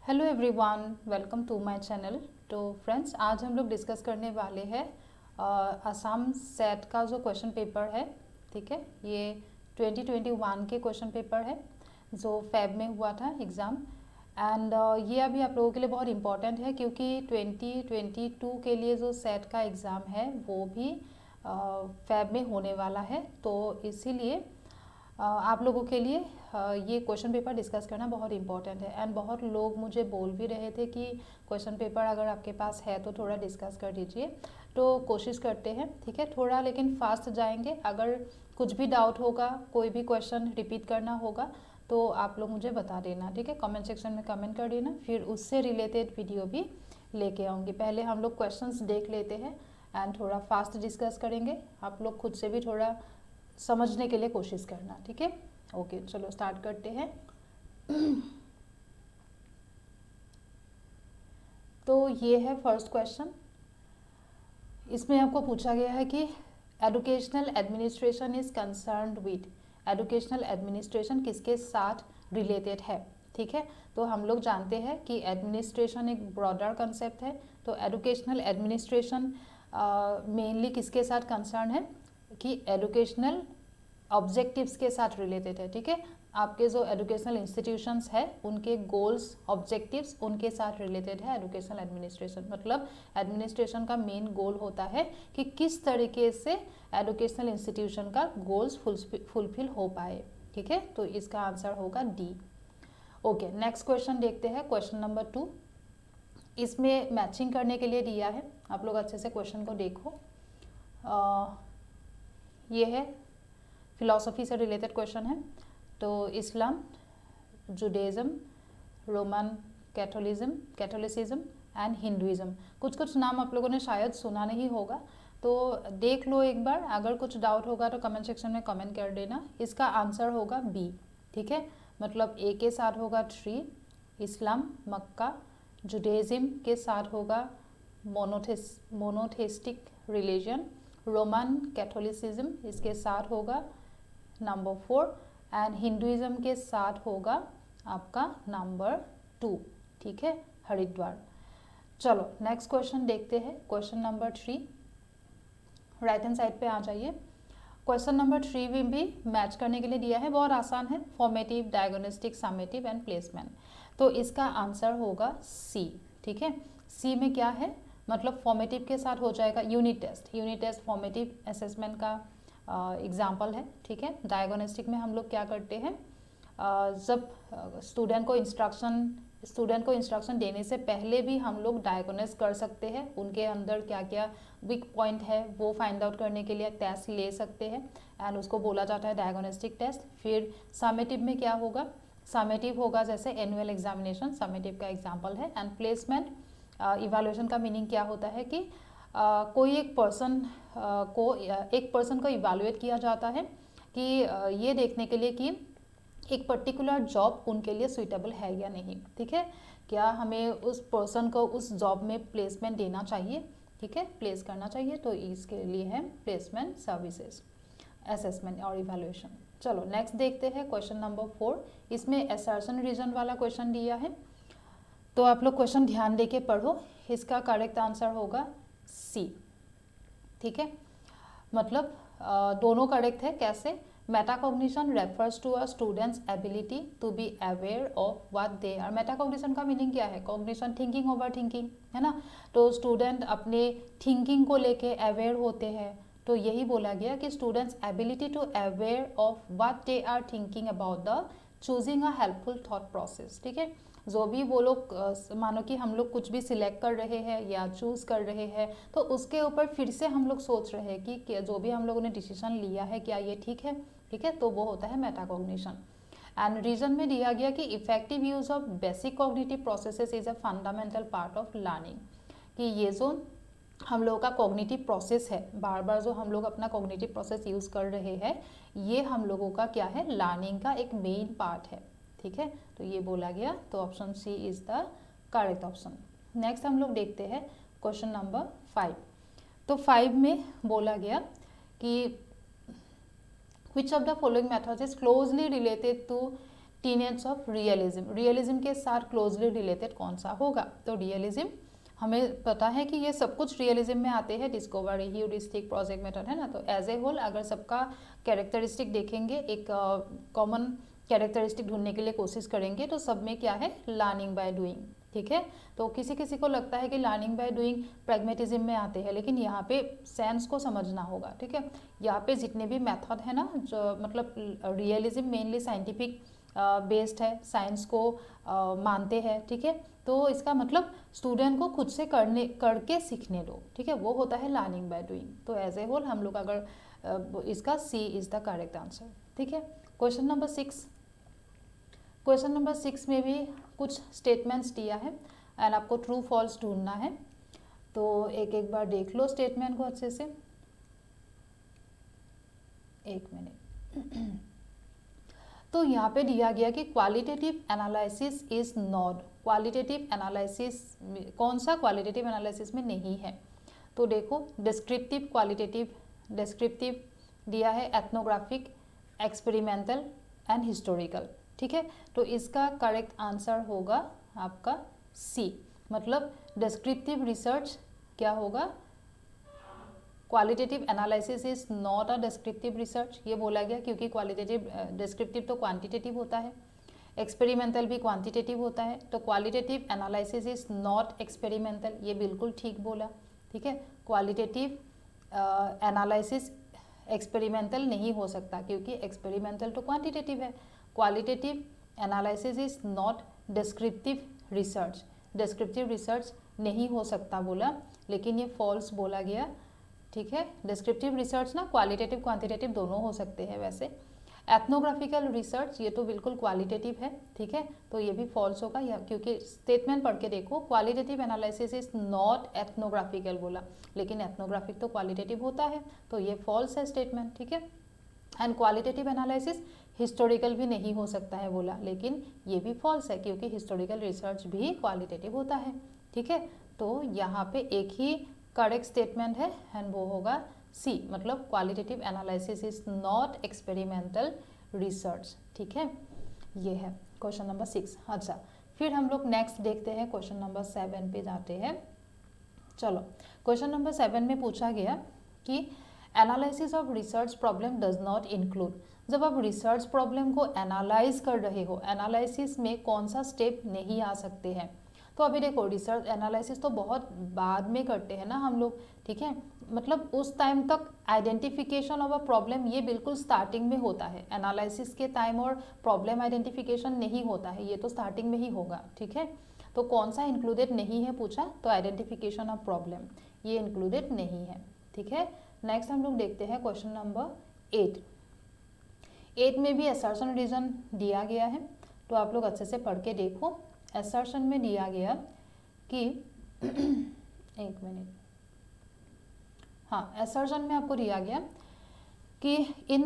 Hello everyone, welcome to my channel. तो friends, आज हम लोग डिस्कस करने वाले हैं असम सेट का जो क्वेश्चन पेपर है। ठीक है, ये 2021 के क्वेश्चन पेपर है जो फेब में हुआ था एग्ज़ाम। एंड ये अभी आप लोगों के लिए बहुत इम्पॉर्टेंट है क्योंकि 2022 के लिए जो सेट का एग्ज़ाम है वो भी फेब में होने वाला है। तो इसीलिए आप लोगों के लिए ये क्वेश्चन पेपर डिस्कस करना बहुत इंपॉर्टेंट है। एंड बहुत लोग मुझे बोल भी रहे थे कि क्वेश्चन पेपर अगर आपके पास है तो थोड़ा डिस्कस कर दीजिए। तो कोशिश करते हैं, ठीक है, थोड़ा लेकिन फास्ट जाएंगे। अगर कुछ भी डाउट होगा, कोई भी क्वेश्चन रिपीट करना होगा तो आप लोग मुझे बता देना, ठीक है, कमेंट सेक्शन में कमेंट कर देना, फिर उससे रिलेटेड वीडियो भी लेके आऊँगी। पहले हम लोग क्वेश्चंस देख लेते हैं एंड थोड़ा फास्ट डिस्कस करेंगे। आप लोग खुद से भी थोड़ा समझने के लिए कोशिश करना, ठीक है। ओके, चलो स्टार्ट करते हैं। तो ये है फर्स्ट क्वेश्चन। इसमें आपको पूछा गया है कि educational administration is concerned with. Educational administration किसके साथ रिलेटेड है, ठीक है। तो हम लोग जानते हैं कि एडमिनिस्ट्रेशन एक ब्रॉडर कंसेप्ट है। तो एजुकेशनल एडमिनिस्ट्रेशन मेनली किसके साथ कंसर्न है कि एजुकेशनल ऑब्जेक्टिव्स के साथ रिलेटेड है, ठीक है। आपके जो एजुकेशनल इंस्टीट्यूशंस है उनके गोल्स ऑब्जेक्टिव्स उनके साथ रिलेटेड है एजुकेशनल एडमिनिस्ट्रेशन। मतलब एडमिनिस्ट्रेशन का मेन गोल होता है कि किस तरीके से एजुकेशनल इंस्टीट्यूशन का गोल्स फुलफिल हो पाए, ठीक है। तो इसका आंसर होगा डी। ओके, नेक्स्ट क्वेश्चन देखते हैं, क्वेश्चन नंबर 2। इसमें मैचिंग करने के लिए दिया है, आप लोग अच्छे से क्वेश्चन को देखो। ये है फिलॉसफी से रिलेटेड क्वेश्चन है। तो Islam, Judaism, Roman Catholicism and Hinduism, कुछ कुछ नाम आप लोगों ने शायद सुना नहीं होगा, तो देख लो एक बार। अगर कुछ डाउट होगा तो कमेंट सेक्शन में कमेंट कर देना। इसका आंसर होगा बी, ठीक है। मतलब ए के साथ होगा 3, इस्लाम मक्का, जुडाइज्म के साथ होगा मोनोथेस्टिक रिलीजन, रोमन कैथोलिसिज्म इसके साथ होगा नंबर 4 एंड हिंदुइज्म के साथ होगा आपका नंबर 2, ठीक है, हरिद्वार। चलो नेक्स्ट क्वेश्चन देखते हैं, question number 3। Right hand side पे आ जाइए। क्वेश्चन नंबर 3 में भी मैच करने के लिए दिया है, बहुत आसान है। Formative, diagnostic, summative and placement. तो इसका आंसर होगा सी, ठीक है। सी में क्या है, मतलब फॉर्मेटिव के साथ हो जाएगा unit test. Unit test formative assessment का एग्जाम्पल है, ठीक है। डायग्नोस्टिक में हम लोग क्या करते हैं, जब स्टूडेंट को इंस्ट्रक्शन देने से पहले भी हम लोग डायग्नोस कर सकते हैं, उनके अंदर क्या क्या वीक पॉइंट है वो फाइंड आउट करने के लिए टेस्ट ले सकते हैं एंड उसको बोला जाता है डायग्नोस्टिक टेस्ट। फिर समेटिव में क्या होगा, समेटिव होगा जैसे एनुअल एग्जामिनेशन, समेटिव का एग्जाम्पल है। एंड प्लेसमेंट इवैल्यूएशन का मीनिंग क्या होता है कि कोई एक पर्सन को इवैल्यूएट किया जाता है कि ये देखने के लिए कि एक पर्टिकुलर जॉब उनके लिए सुइटेबल है या नहीं, ठीक है। क्या हमें उस पर्सन को उस जॉब में प्लेसमेंट देना चाहिए, ठीक है, प्लेस करना चाहिए। तो इसके लिए है प्लेसमेंट सर्विसेज असेसमेंट और इवैल्यूएशन। चलो नेक्स्ट देखते हैं, क्वेश्चन नंबर 4। इसमें असर्शन रीजन वाला क्वेश्चन दिया है, तो आप लोग क्वेश्चन ध्यान देके पढ़ो। इसका करेक्ट आंसर होगा सी, ठीक है। मतलब दोनों करेक्ट है। कैसे, metacognition refers to a student's ability to be aware of what they are. Metacognition का मीनिंग क्या है, कॉग्निशन थिंकिंग ओवर थिंकिंग, है ना। तो स्टूडेंट अपने थिंकिंग को लेके अवेयर होते हैं, तो यही बोला गया कि students ability to aware of what they are thinking about the choosing a helpful thought process, ठीक है। जो भी वो लोग मानो कि हम लोग कुछ भी सिलेक्ट कर रहे हैं या चूज़ कर रहे हैं, तो उसके ऊपर फिर से हम लोग सोच रहे हैं कि जो भी हम लोगों ने डिसीजन लिया है क्या ये ठीक है, ठीक है। तो वो होता है मेटाकॉग्निशन। एंड रीजन में दिया गया कि effective use of basic cognitive processes is a fundamental part of learning. कि ये जो हम लोगों का कॉग्निटिव प्रोसेस है, बार बार जो हम लोग अपना कॉग्निटिव प्रोसेस यूज़ कर रहे हैं, ये हम लोगों का क्या है, लर्निंग का एक मेन पार्ट है, ठीक है। तो ये बोला गया, तो option C is the correct option. Next हम लोग देखते हैं क्वेश्चन नंबर 5। तो 5 में बोला गया कि which of the following methods is closely related to teenage of realism, realism के साथ क्लोजली रिलेटेड कौन सा होगा? तो रियलिज्म हमें पता है कि ये सब कुछ रियलिज्म में आते हैं, डिस्कवरी, ह्यूरिस्टिक, प्रोजेक्ट मेथड, है ना। तो एज ए होल अगर सबका कैरेक्टरिस्टिक देखेंगे, एक कॉमन कैरेक्टरिस्टिक ढूंढने के लिए कोशिश करेंगे, तो सब में क्या है? लर्निंग बाय डूइंग, ठीक है। तो किसी किसी को लगता है कि लर्निंग बाय डूइंग प्रैग्मेटिज्म में आते हैं, लेकिन यहाँ पे सेंस को समझना होगा, ठीक है। यहाँ पे जितने भी मेथड है ना, जो मतलब रियलिज्म मेनली साइंटिफिक बेस्ड है, साइंस को मानते हैं, ठीक है। तो इसका मतलब स्टूडेंट को खुद से करके सीखने दो, ठीक है, वो होता है लर्निंग बाय डूइंग। तो एज ए होल हम लोग अगर इसका सी इज द करेक्ट आंसर, ठीक है। क्वेश्चन नंबर 6, क्वेश्चन नंबर 6 में भी कुछ स्टेटमेंट्स दिया है एंड आपको ट्रू फॉल्स ढूंढना है। तो एक एक बार देख लो स्टेटमेंट को अच्छे से, एक मिनट। तो यहाँ पे दिया गया कि qualitative analysis is not, qualitative analysis कौन सा क्वालिटेटिव एनालिसिस में नहीं है? तो देखो डिस्क्रिप्टिव, क्वालिटेटिव, डिस्क्रिप्टिव दिया है, एथनोग्राफिक, एक्सपेरिमेंटल एंड हिस्टोरिकल, ठीक है। तो इसका करेक्ट आंसर होगा आपका सी, मतलब डिस्क्रिप्टिव रिसर्च क्या होगा? Qualitative analysis is not a descriptive research, ये बोला गया क्योंकि क्वालिटेटिव डिस्क्रिप्टिव तो क्वांटिटेटिव होता है, एक्सपेरिमेंटल भी क्वांटिटेटिव होता है। तो qualitative analysis is not experimental, ये बिल्कुल ठीक बोला, ठीक है। क्वालिटेटिव एनालिसिस एक्सपेरिमेंटल नहीं हो सकता क्योंकि एक्सपेरिमेंटल तो क्वांटिटेटिव है। Qualitative analysis is not descriptive research, descriptive research नहीं हो सकता बोला, लेकिन ये फॉल्स बोला गया, ठीक है। डिस्क्रिप्टिव रिसर्च ना क्वालिटेटिव क्वांटिटेटिव दोनों हो सकते हैं वैसे। एथनोग्राफिकल रिसर्च ये तो बिल्कुल क्वालिटेटिव है, ठीक है, तो ये भी फॉल्स होगा क्योंकि स्टेटमेंट पढ़ के देखो, क्वालिटेटिव एनालिसिस इज नॉट एथनोग्राफिकल बोला, लेकिन एथनोग्राफिक तो क्वालिटेटिव होता है, तो ये फॉल्स है स्टेटमेंट, ठीक है। एंड क्वालिटेटिव एनालिसिस हिस्टोरिकल भी नहीं हो सकता है बोला, लेकिन ये भी फॉल्स है क्योंकि हिस्टोरिकल रिसर्च भी क्वालिटेटिव होता है, ठीक है। तो यहाँ पे एक ही करेक्ट स्टेटमेंट है एंड वो होगा सी, मतलब qualitative analysis is not experimental research, ठीक है। ये है क्वेश्चन नंबर 6। अच्छा, फिर हम लोग नेक्स्ट देखते हैं, क्वेश्चन नंबर 7 पे जाते हैं। चलो, क्वेश्चन नंबर 7 में पूछा गया कि analysis of research problem does not include, जब आप रिसर्च प्रॉब्लम को एनालाइज कर रहे हो, एनालिसिस में कौन सा स्टेप नहीं आ सकते हैं? तो अभी देखो रिसर्च एनालिसिस तो बहुत बाद में करते हैं ना हम लोग, ठीक है, मतलब उस टाइम तक आइडेंटिफिकेशन ऑफ अ प्रॉब्लम ये बिल्कुल स्टार्टिंग में होता है, एनालिसिस के टाइम और प्रॉब्लम आइडेंटिफिकेशन नहीं होता है, ये तो स्टार्टिंग में ही होगा, ठीक है। तो कौन सा इंक्लूडेड नहीं है पूछा, तो आइडेंटिफिकेशन ऑफ प्रॉब्लम ये इंक्लूडेड नहीं है, ठीक है। नेक्स्ट हम लोग देखते हैं क्वेश्चन नंबर 8। 8 में भी असर्शन रीजन दिया गया है, तो आप लोग अच्छे से पढ़ के देखो। असर्शन में दिया गया कि एक मिनट, हाँ, असर्शन में आपको दिया गया कि इन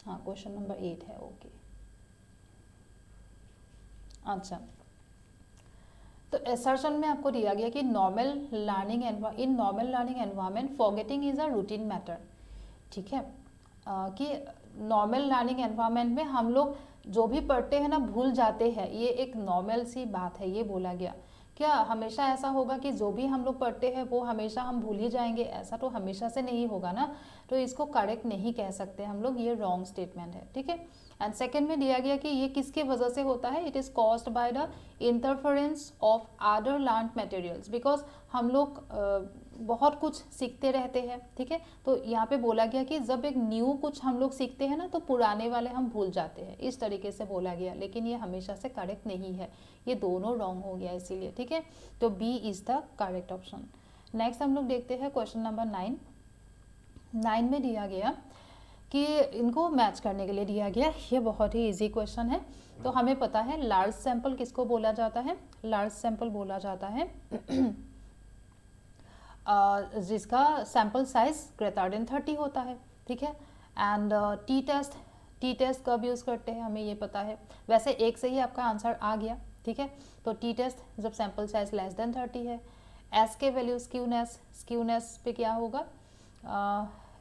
हाँ, क्वेश्चन नंबर 8 है, ओके। अच्छा, तो असर्शन में आपको दिया गया कि normal learning in normal learning environment forgetting is a routine matter, ठीक है, कि नॉर्मल लर्निंग एनवायरनमेंट में हम लोग जो भी पढ़ते हैं ना भूल जाते हैं, ये एक नॉर्मल सी बात है, ये बोला गया। क्या हमेशा ऐसा होगा कि जो भी हम लोग पढ़ते हैं वो हमेशा हम भूल ही जाएंगे? ऐसा तो हमेशा से नहीं होगा ना, तो इसको करेक्ट नहीं कह सकते हम लोग, ये रॉन्ग स्टेटमेंट है, ठीक है। एंड सेकेंड में दिया गया कि ये किसके वजह से होता है, it is caused by the interference of other learn materials, because हम लोग बहुत कुछ सीखते रहते हैं, ठीक है। तो यहाँ पे बोला गया कि जब एक न्यू कुछ हम लोग सीखते हैं ना तो पुराने वाले हम भूल जाते हैं, इस तरीके से बोला गया, लेकिन ये हमेशा से करेक्ट नहीं है, ये दोनों रॉन्ग हो गया इसीलिए, ठीक है। तो B is the correct option. Next हम लोग देखते हैं क्वेश्चन नंबर 9। 9 में दिया गया कि इनको मैच करने के लिए दिया गया, ये बहुत ही इजी क्वेश्चन है। तो हमें पता है लार्ज सैंपल किसको बोला जाता है, लार्ज सैंपल बोला जाता है जिसका सैंपल साइज ग्रेटर देन 30 होता है, ठीक है। एंड टी टेस्ट कब यूज़ करते हैं हमें ये पता है, वैसे एक से ही आपका आंसर आ गया, ठीक है। तो टी टेस्ट जब सैंपल साइज लेस देन 30 है। एस के वैल्यू स्क्यूनेस पे क्या होगा,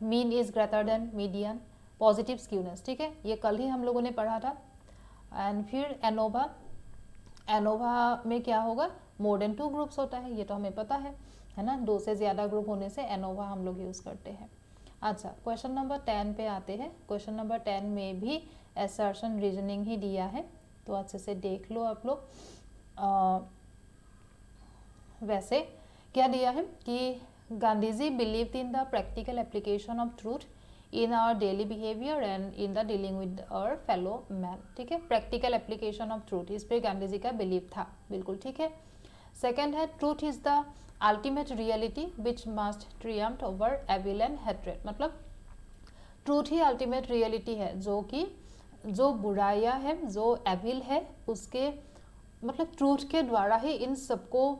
mean is greater than median, positive skewness, ठीक है, ये कल ही हम लोगों ने पढ़ा था। एंड फिर एनोवा, एनोवा में क्या होगा, मोर देन 2 ग्रुप्स होता है, ये तो हमें पता है ना, 2 से ज़्यादा ग्रुप होने से एनोवा हम लोग यूज़ करते हैं। अच्छा, क्वेश्चन नंबर 10 पे आते हैं। क्वेश्चन नंबर 10 में भी असर्शन रीजनिंग ही दिया है, तो अच्छे से देख लो आप लोग। वैसे क्या दिया है कि Gandhi ji believed in the practical application of truth in our daily behaviour and in the dealing with our fellow man, ठीक है, प्रैक्टिकल एप्लीकेशन ऑफ ट्रूथ, इस पे गांधी जी का बिलीव था, बिल्कुल ठीक है। सेकेंड है truth is the ultimate reality which must triumph over evil and hatred, मतलब ट्रूथ ही अल्टीमेट रियलिटी है, जो कि जो बुराइयां है, जो एविल है, उसके मतलब ट्रूथ के द्वारा ही इन सबको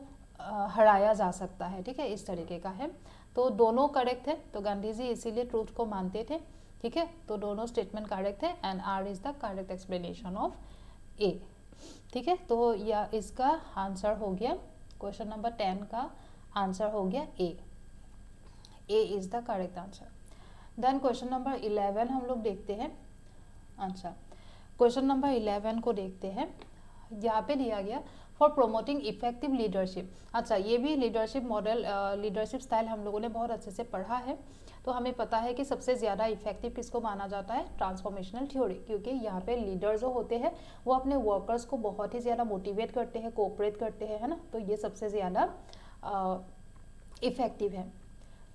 हराया जा सकता है, ठीक है, इस तरीके का है। तो दोनों करेक्ट है, तो गांधी जी इसीलिए ट्रूथ को मानते थे, ठीक है, तो दोनों स्टेटमेंट करेक्ट है and R is the correct explanation of A, ठीक है। तो यह इसका आंसर हो गया, क्वेश्चन नंबर 10 का आंसर हो गया A is the correct answer. Then question number 11 हम लोग देखते हैं। अच्छा, क्वेश्चन नंबर 11 को देखते हैं, यहाँ पे दिया गया फॉर प्रोमोटिंग इफेक्टिव लीडरशिप। अच्छा, ये भी लीडरशिप मॉडल, लीडरशिप स्टाइल हम लोगों ने बहुत अच्छे से पढ़ा है, तो हमें पता है कि सबसे ज़्यादा इफेक्टिव किसको माना जाता है, ट्रांसफॉर्मेशनल थ्योरी, क्योंकि यहाँ पे लीडर जो होते हैं वो अपने वर्कर्स को बहुत ही ज़्यादा मोटिवेट करते हैं, कोऑपरेट करते हैं, है ना, तो ये सबसे ज़्यादा इफेक्टिव है।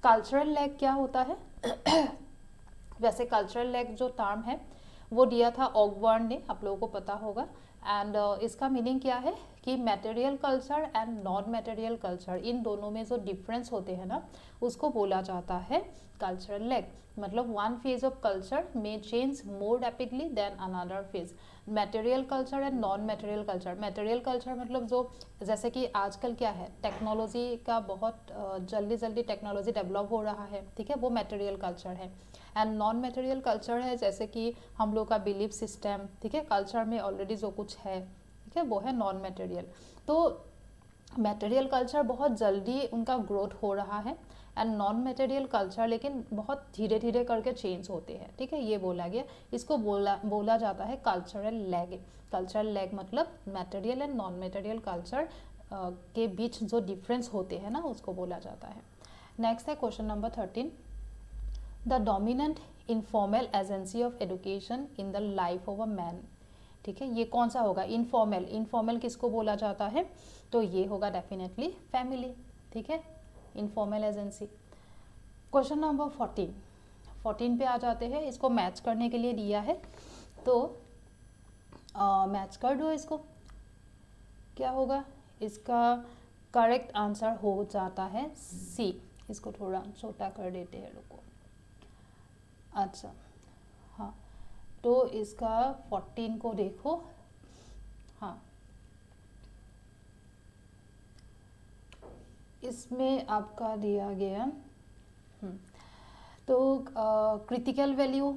कल्चरल लैग क्या होता है वैसे कल्चरल लैग जो टर्म है वो दिया था ऑगबर्न ने, आप लोगों को पता होगा। एंड इसका मीनिंग क्या है कि material culture and non material culture, इन दोनों में जो डिफरेंस होते हैं ना, उसको बोला जाता है कल्चरल लैग। मतलब one phase of culture may change more rapidly than another phase. Material culture and non material culture, material culture मतलब जो, जैसे कि आजकल क्या है, टेक्नोलॉजी का बहुत जल्दी जल्दी टेक्नोलॉजी डेवलप हो रहा है, ठीक है, वो मटेरियल कल्चर है। एंड नॉन मटेरियल कल्चर है जैसे कि हम लोग का बिलीफ सिस्टम, ठीक है, कल्चर में ऑलरेडी जो कुछ है, ठीक है, वो है नॉन मटेरियल। तो मटेरियल कल्चर बहुत जल्दी उनका ग्रोथ हो रहा है एंड नॉन मटेरियल कल्चर लेकिन बहुत धीरे धीरे करके चेंज होते हैं, ठीक है, ये बोला गया। इसको बोला जाता है कल्चरल लैग। कल्चरल लैग मतलब material and non material culture के बीच जो डिफरेंस होते हैं ना, उसको बोला जाता है। नेक्स्ट है question number 13, the dominant informal agency of education in the life of a man, ठीक है, ये कौन सा होगा, इनफॉर्मल। इनफॉर्मल किसको बोला जाता है, तो ये होगा डेफिनेटली फैमिली, ठीक है, इनफॉर्मल एजेंसी। क्वेश्चन नंबर 14 पे आ जाते हैं। इसको मैच करने के लिए दिया है, तो मैच कर दो इसको, क्या होगा, इसका करेक्ट आंसर हो जाता है सी। इसको थोड़ा छोटा कर देते हैं लोगों को। अच्छा, हाँ, तो इसका 14 को देखो, हाँ, इसमें आपका दिया गया तो critical value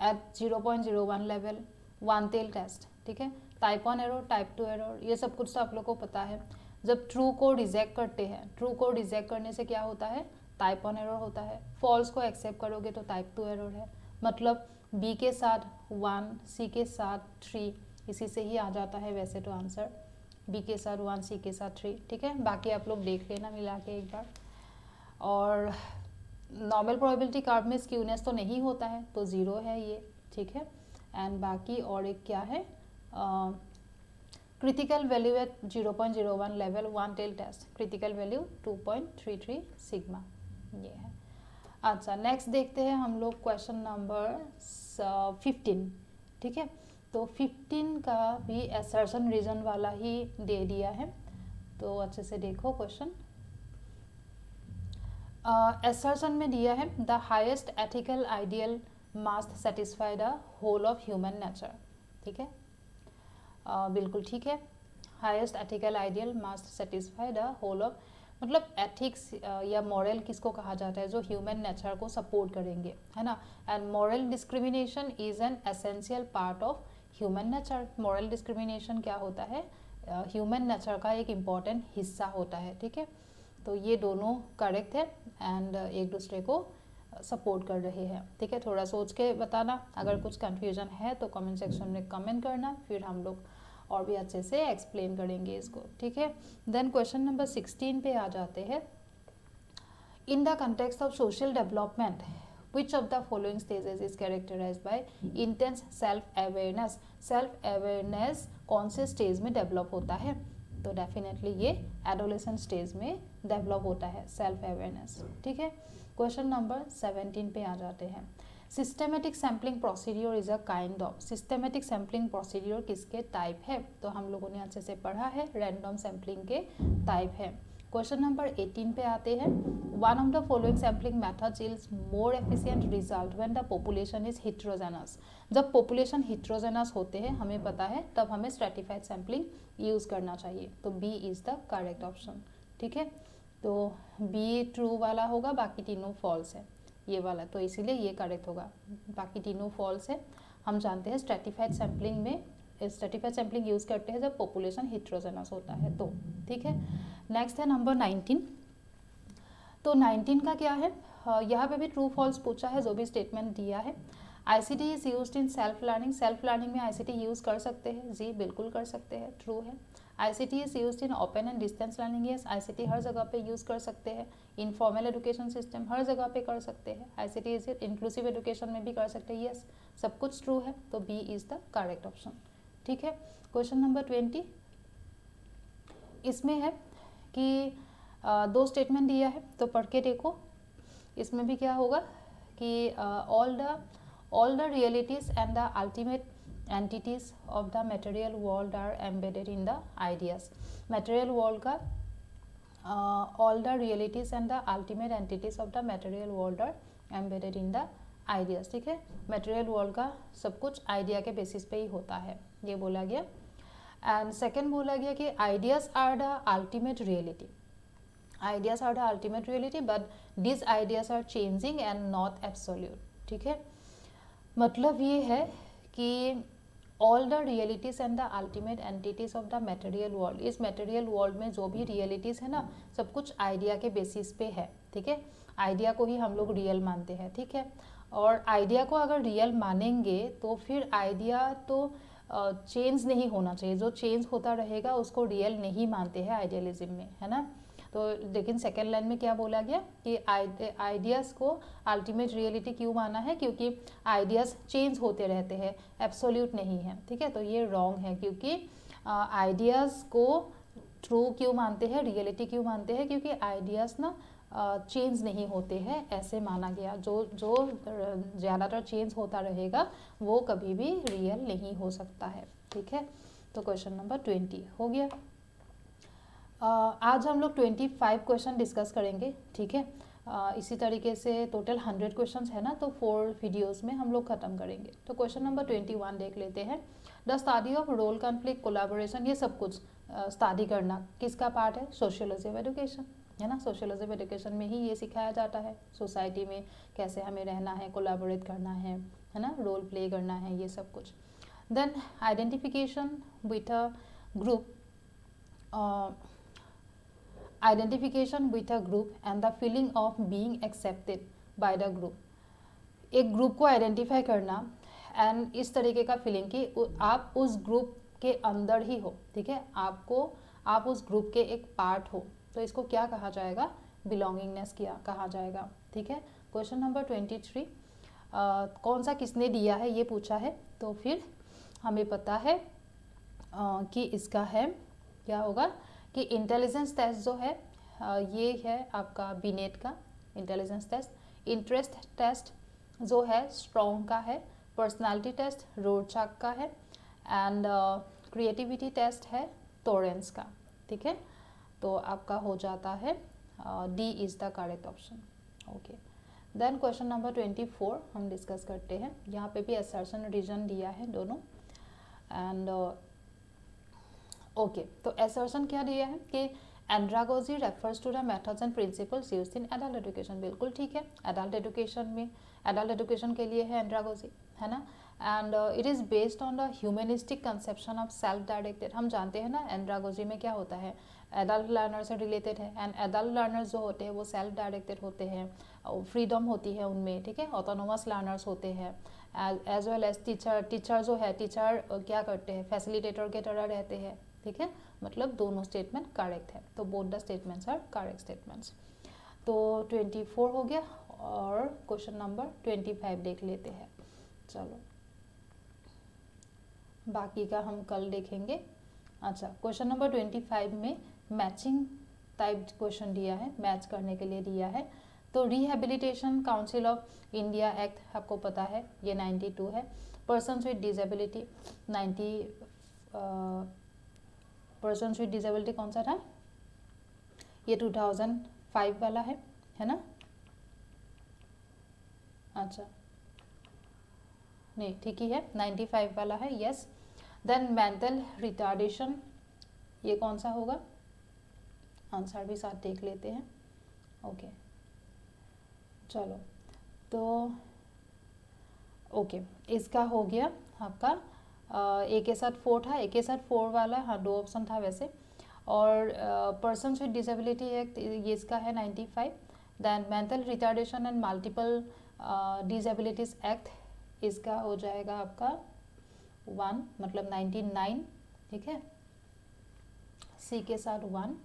at 0.01 level, one tail test, ठीक है, टाइप 1 एरर, टाइप 2 एरर, ये सब कुछ तो आप लोग को पता है। जब ट्रू को रिजेक्ट करते हैं, ट्रू को रिजेक्ट करने से क्या होता है, टाइप 1 एरर होता है। फॉल्स को एक्सेप्ट करोगे तो टाइप 2 एरर है। मतलब बी के साथ 1, सी के साथ 3, इसी से ही आ जाता है वैसे तो आंसर, बी के साथ 1, सी के साथ 3, ठीक है। बाकी आप लोग देख लेना मिला के एक बार। और नॉर्मल प्रोबेबिलिटी कर्व में स्क्यूनेस तो नहीं होता है, तो 0 है ये, ठीक है। एंड बाकी और एक क्या है, critical value at 0.01 level, one tail test, critical value 2.33 sigma, ये है। अच्छा, नेक्स्ट देखते हैं हम लोग क्वेश्चन नंबर 15, ठीक है। तो 15 का भी असर्शन रीजन वाला ही दे दिया है, तो अच्छे से देखो क्वेश्चन। असर्शन में दिया है the highest ethical ideal must satisfy the whole of human nature, ठीक है, बिल्कुल ठीक है। Highest ethical ideal must satisfy the whole of, मतलब एथिक्स या मॉरल किसको कहा जाता है, जो ह्यूमन नेचर को सपोर्ट करेंगे, है ना। And moral discrimination is an essential part of human nature. Moral discrimination क्या होता है, ह्यूमन नेचर का एक इम्पॉर्टेंट हिस्सा होता है, ठीक है। तो ये दोनों करेक्ट है एंड एक दूसरे को सपोर्ट कर रहे हैं। ठीक है, थोड़ा सोच के बताना, अगर कुछ कन्फ्यूजन है तो कमेंट सेक्शन में कमेंट करना, फिर हम लोग और भी अच्छे से एक्सप्लेन करेंगे इसको। ठीक है, देन क्वेश्चन नंबर 16 पे आ जाते हैं। In the context of social development which of the following stages is characterized by intense self awareness? Self awareness कौन से स्टेज में डेवलप होता है? तो डेफिनेटली ये एडोलेसेंट स्टेज में डेवलप होता है सेल्फ अवेयरनेस। ठीक है, क्वेश्चन नंबर 17 पे आ जाते हैं। Systematic sampling procedure is a kind of, systematic sampling procedure किसके टाइप है? तो हम लोगों ने अच्छे से पढ़ा है, रैंडम सैम्पलिंग के टाइप है। क्वेश्चन नंबर 18 पे आते हैं। One of the following sampling methods yields more efficient result when the population is heterogeneous. जब पॉपुलेशन हिट्रोजेनस होते हैं, हमें पता है, तब हमें स्ट्रेटिफाइड सैम्पलिंग यूज करना चाहिए। तो B is the correct option. ठीक है, तो बी ट्रू वाला होगा, बाकी तीनों फॉल्स है ये वाला, तो इसीलिए ये करेक्ट होगा, बाकी तीनों फॉल्स है। हम जानते हैं स्ट्रेटिफाइड सैम्पलिंग में स्ट्रेटिफाइड सैम्पलिंग यूज करते हैं जब पॉपुलेशन हिट्रोजेनस होता है। तो ठीक है, नेक्स्ट है नंबर 19। तो 19 का क्या है, यहाँ पे भी ट्रू फॉल्स पूछा है, जो भी स्टेटमेंट दिया है। ICT is used in self learning, self learning में आईसीटी यूज कर सकते हैं? जी बिल्कुल कर सकते हैं, ट्रू है। ICT is used in open and distance learning, yes ICT हर जगह पे यूज कर सकते हैं। इनफॉर्मल एजुकेशन सिस्टम हर जगह पे कर सकते हैं। आईसीटी इज इंक्लूसिव एजुकेशन में भी कर सकते हैं, यस सब कुछ ट्रू है, तो B is the correct option. ठीक है, क्वेश्चन नंबर 20, इसमें है कि दो स्टेटमेंट दिया है, तो पढ़ के देखो। इसमें भी क्या होगा कि all the realities and the ultimate entities of the material world are embedded in the ideas. Material world का all the realities and the ultimate entities of the material world are embedded in the ideas. ठीक है, material world का सब कुछ idea के basis पे ही होता है, ये बोला गया। एंड सेकेंड बोला गया कि ideas are the ultimate reality, ideas are the ultimate reality but this ideas are changing and not absolute. ठीक है, मतलब ये है कि all the realities and the ultimate entities of the material world, इस मटेरियल वर्ल्ड में जो भी रियलिटीज है ना, सब कुछ आइडिया के बेसिस पे है। ठीक है, आइडिया को ही हम लोग रियल मानते हैं। ठीक है, और आइडिया को अगर रियल मानेंगे तो फिर आइडिया तो चेंज नहीं होना चाहिए, जो चेंज होता रहेगा उसको रियल नहीं मानते हैं आइडियलिज्म में, है ना। तो लेकिन सेकेंड लाइन में क्या बोला गया कि आइडियाज़ को अल्टीमेट रियलिटी क्यों माना है, क्योंकि आइडियाज़ चेंज होते रहते हैं, एब्सोल्यूट नहीं है। ठीक है, तो ये रॉन्ग है, क्योंकि आइडियाज़ को ट्रू क्यों मानते हैं, रियलिटी क्यों मानते हैं, क्योंकि आइडियाज़ ना चेंज नहीं होते हैं, ऐसे माना गया। जो ज़्यादातर चेंज होता रहेगा वो कभी भी रियल नहीं हो सकता है। ठीक है, तो क्वेश्चन नंबर 20 हो गया। आज हम लोग 25 क्वेश्चन डिस्कस करेंगे। ठीक है, इसी तरीके से टोटल 100 क्वेश्चंस है ना, तो 4 वीडियोस में हम लोग ख़त्म करेंगे। तो क्वेश्चन नंबर 21 देख लेते हैं। The study of role conflict collaboration, ये सब कुछ स्टडी करना किसका पार्ट है? सोशियोलॉजी ऑफ एजुकेशन, है ना। सोशियोलॉजी ऑफ एजुकेशन में ही ये सिखाया जाता है, सोसाइटी में कैसे हमें रहना है, कोलैबोरेट करना है ना, रोल प्ले करना है, ये सब कुछ। Then identification with a group, identification with a group and the feeling of being accepted by the group. एक ग्रुप को आइडेंटिफाई करना एंड इस तरीके का फीलिंग कि आप उस ग्रुप के अंदर ही हो। ठीक है, आप उस ग्रुप के एक पार्ट हो, तो इसको क्या कहा जाएगा? बिलोंगिंगनेस किया कहा जाएगा। ठीक है, क्वेश्चन नंबर 23 कौन सा किसने दिया है ये पूछा है, तो फिर हमें पता है कि इसका है क्या होगा कि इंटेलिजेंस टेस्ट जो है ये है आपका बीनेट का इंटेलिजेंस टेस्ट। इंटरेस्ट टेस्ट जो है स्ट्रॉन्ग का है। पर्सनालिटी टेस्ट रोरचाक का है। एंड क्रिएटिविटी टेस्ट है टोरेंस का। ठीक है, तो आपका हो जाता है D is the correct option. Okay, then question number 24 हम डिस्कस करते हैं। यहाँ पे भी असर्शन रीजन दिया है दोनों। एंड ओके, तो असर्शन क्या दिया है कि andragogy refers to the methods and principles used in adult education. बिल्कुल ठीक है, एडल्ट एजुकेशन में एडल्ट एजुकेशन के लिए है एंड्रागोजी, है ना। And it is based on the humanistic conception of self directed. हम जानते हैं ना एंड्रागोजी में क्या होता है, एडल्ट लर्नर से रिलेटेड है। एंड एडल्ट लर्नर्स जो होते हैं वो सेल्फ डायरेक्टेड होते हैं, फ्रीडम होती है उनमें, ठीक है, ऑटोनोमस लर्नर्स होते हैं, एज वेल एज टीचर जो है, टीचर क्या करते हैं, फैसिलिटेटर के तरह रहते हैं, ठीक है, मतलब दोनों स्टेटमेंट करेक्ट है, तो both the statements are correct statements. तो 24 हो गया और क्वेश्चन नंबर 25 देख लेते हैं। चलो बाकी का हम कल देखेंगे। अच्छा, क्वेश्चन नंबर 25 में मैचिंग टाइप क्वेश्चन दिया है, मैच करने के लिए दिया है। तो rehabilitation council of India act आपको पता है, ये 92 है। Persons with disability 90, persons with disability कौन सा था, ये 2005 वाला है ना। अच्छा नहीं, ठीक ही है, 95 वाला है, यस। देन मेंटल रिटार्डेशन, ये कौन सा होगा, आंसर भी साथ देख लेते हैं। ओके चलो, तो ओके इसका हो गया आपका, ए के साथ 4 था, ए के साथ 4 वाला, हाँ 2 ऑप्शन था वैसे। और पर्सन्स विद डिसेबिलिटी एक्ट ये इसका है 95। Then mental retardation and multiple disabilities act, इसका हो जाएगा आपका 1, मतलब 99, ठीक है, सी के साथ 1।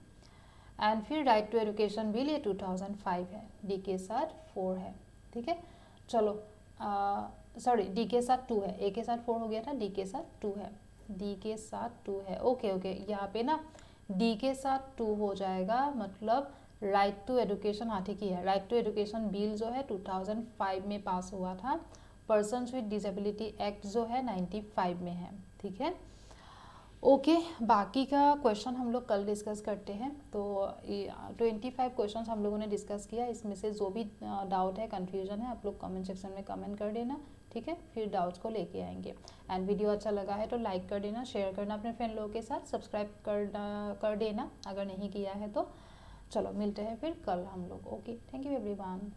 एंड फिर राइट टू एजुकेशन बिल ये 2005 है, डी के साथ 4 है, ठीक है। चलो सॉरी, डी के साथ 2 है, ए के साथ 4 हो गया था, डी के साथ 2 है, डी के साथ 2 है, ओके ओके, यहाँ पे ना डी के साथ 2 हो जाएगा, मतलब राइट टू एजुकेशन, हाँ ठीक ही है, राइट टू एजुकेशन बिल जो है 2005 में पास हुआ था, पर्सन्स विद डिसेबिलिटी एक्ट जो है 95 में है, ठीक है। ओके बाकी का क्वेश्चन हम लोग कल डिस्कस करते हैं। तो 25 क्वेश्चन हम लोगों ने डिस्कस किया, इसमें से जो भी डाउट है, कन्फ्यूजन है, आप लोग कमेंट सेक्शन में कमेंट कर देना, ठीक है, फिर डाउट्स को लेके आएंगे। एंड वीडियो अच्छा लगा है तो लाइक कर देना, शेयर करना अपने फ्रेंड लोगों के साथ, सब्सक्राइब कर देना अगर नहीं किया है तो। चलो मिलते हैं फिर कल हम लोग। Okay, thank you everyone.